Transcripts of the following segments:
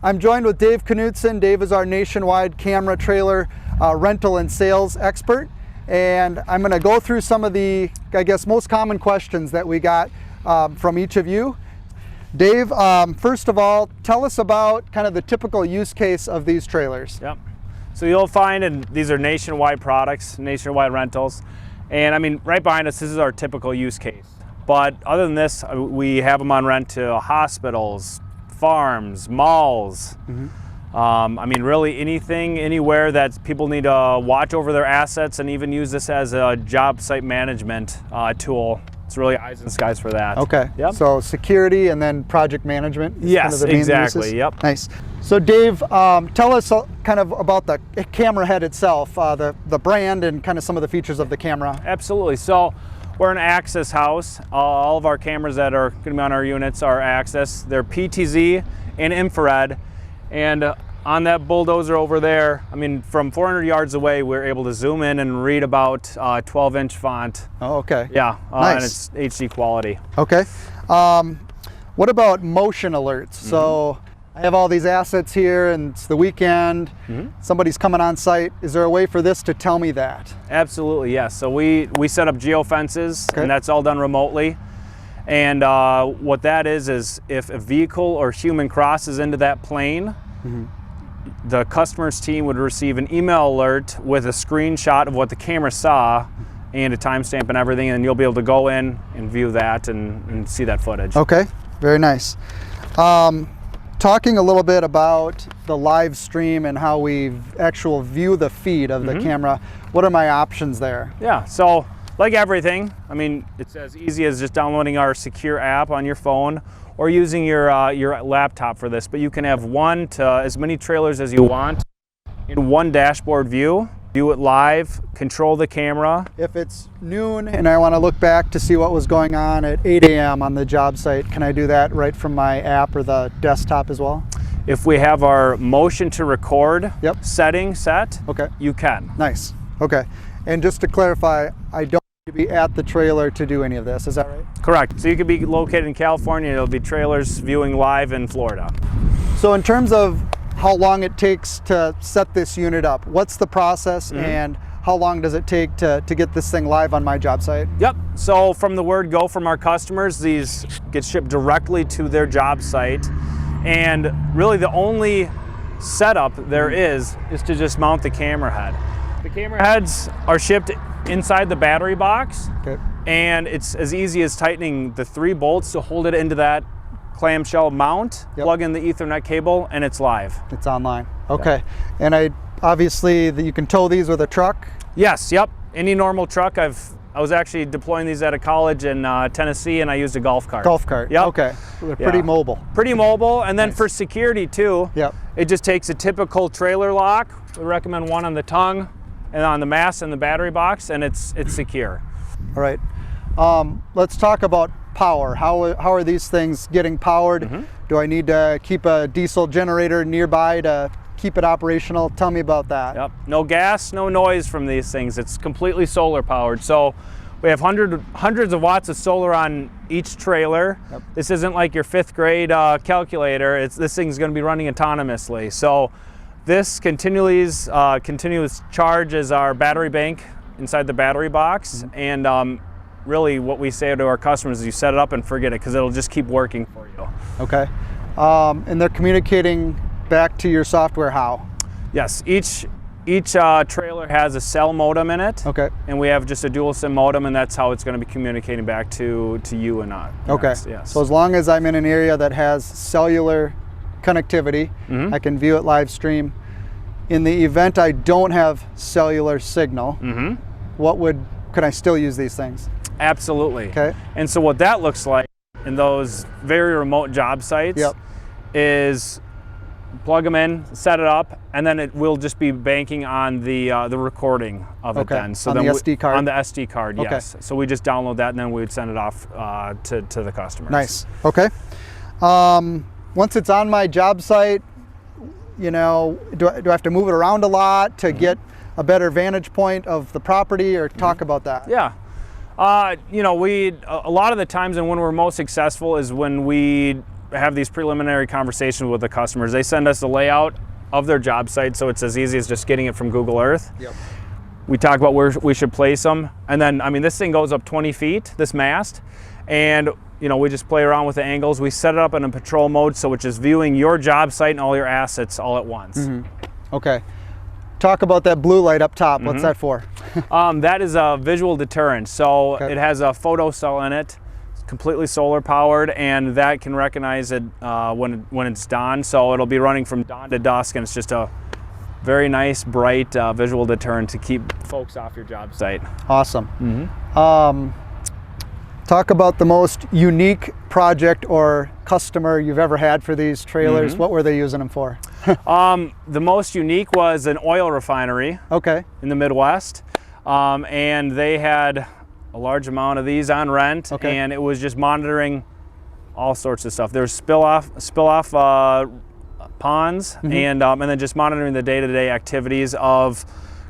I'm joined with Dave Knutson. Dave is our nationwide camera trailer rental and sales expert. And I'm going to go through some of the, I guess, most common questions that we got from each of you. Dave, first of all, tell us about kind of the typical use case of these trailers. Yep. So you'll find, and these are nationwide products, nationwide rentals. And I mean, right behind us, this is our typical use case. But other than this, we have them on rent to hospitals, farms, malls. I mean, really anything, anywhere that people need to watch over their assets and even use this as a job site management tool. It's really eyes and skies for that. Okay. Yep. So security and then project management is kind of the main exactly. uses? Yep. Nice. So Dave, tell us kind of about the camera head itself, the brand and kind of some of the features of the camera. Absolutely. So we're an Access house. All of our cameras that are going to be on our units are Access. They're PTZ and infrared. And on that bulldozer over there, I mean, from 400 yards away, we're able to zoom in and read about 12-inch font. Oh, okay. Yeah, nice. And it's HD quality. Okay. What about motion alerts? So I have all these assets here and it's the weekend, somebody's coming on site. Is there a way for this to tell me that? Absolutely, yes. So we set up geofences, and that's all done remotely. And what that is if a vehicle or human crosses into that plane, the customer's team would receive an email alert with a screenshot of what the camera saw and a timestamp and everything, and you'll be able to go in and view that and see that footage. Okay, very nice. Talking a little bit about the live stream and how we actual view the feed of the camera, what are my options there? Yeah, so like everything, I mean, it's as easy as just downloading our secure app on your phone or using your laptop for this, but you can have one to as many trailers as you want in one dashboard view. View it live, control the camera. If it's noon and I want to look back to see what was going on at 8 a.m. on the job site, can I do that right from my app or the desktop as well? If we have our motion to record setting set, you can. Nice. Okay. And just to clarify, I don't need to be at the trailer to do any of this, is that right? Correct. So you could be located in California, there'll be trailers viewing live in Florida. So in terms of how long it takes to set this unit up, what's the process and how long does it take to get this thing live on my job site? Yep, so from the word go from our customers, these get shipped directly to their job site. And really the only setup there is to just mount the camera head. The camera heads are shipped inside the battery box, and it's as easy as tightening the 3 bolts to hold it into that clamshell mount, plug in the Ethernet cable, and it's live. It's online. Okay. And obviously you can tow these with a truck? Yes, yep. Any normal truck. I was actually deploying these at a college in Tennessee, and I used a golf cart. Golf cart. Yep. Okay. They're pretty mobile. Pretty mobile, and then for security too, it just takes a typical trailer lock. We recommend one on the tongue and on the mast and the battery box, and it's secure. All right. Let's talk about power. How are these things getting powered? Do I need to keep a diesel generator nearby to keep it operational? Tell me about that. Yep. No gas, no noise from these things. It's completely solar powered. So we have hundreds of watts of solar on each trailer. This isn't like your 5th grade calculator. This thing's going to be running autonomously. So this continuous charge is our battery bank inside the battery box, and really what we say to our customers is you set it up and forget it, because it'll just keep working for you. Okay. And they're communicating back to your software how? Yes, each trailer has a cell modem in it. Okay. And we have just a dual SIM modem, and that's how it's going to be communicating back to you and us. Okay. Yes. So as long as I'm in an area that has cellular connectivity, I can view it live stream. In the event I don't have cellular signal, can I still use these things? Absolutely. Okay. And so what that looks like in those very remote job sites is plug them in, set it up, and then it will just be banking on the recording of it then. So on then the SD card? On the SD card, yes. So we just download that, and then we would send it off to the customers. Nice. Okay. Once it's on my job site, you know, do I have to move it around a lot to get a better vantage point of the property, or talk about that? Yeah. You know, a lot of the times, and when we're most successful is when we have these preliminary conversations with the customers. They send us the layout of their job site, so it's as easy as just getting it from Google Earth. Yep. We talk about where we should place them, and then, I mean, this thing goes up 20 feet, this mast, and you know, we just play around with the angles. We set it up in a patrol mode, so it's just viewing your job site and all your assets all at once. Mm-hmm. Okay. Talk about that blue light up top. What's that for? That is a visual deterrent. So Okay. it has a photo cell in it. It's completely solar powered, and that can recognize it when it's dawn. So it'll be running from dawn to dusk, and it's just a very nice, bright visual deterrent to keep folks off your job site. Awesome. Talk about the most unique project or customer you've ever had for these trailers. What were they using them for? The most unique was an oil refinery Okay. in the Midwest, and they had a large amount of these on rent, Okay. and it was just monitoring all sorts of stuff. There's spill off ponds, and then just monitoring the day-to-day activities of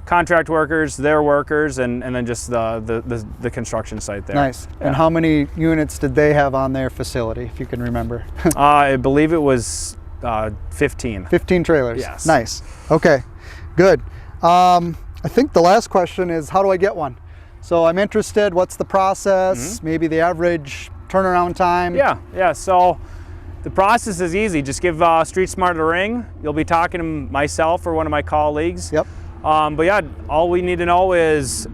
contract workers, their workers, and then just the construction site there. Nice. And how many units did they have on their facility, if you can remember? I believe it was 15. 15 trailers. Yes. Nice. Okay. Good. I think the last question is, how do I get one? So I'm interested. What's the process? Maybe the average turnaround time? Yeah. So the process is easy. Just give Street Smart a ring. You'll be talking to myself or one of my colleagues. Yep. But yeah, all we need to know is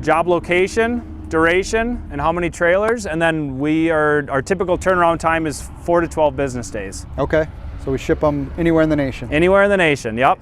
job location, duration, and how many trailers, and then our typical turnaround time is 4 to 12 business days. Okay. So we ship them anywhere in the nation. Anywhere in the nation, yep.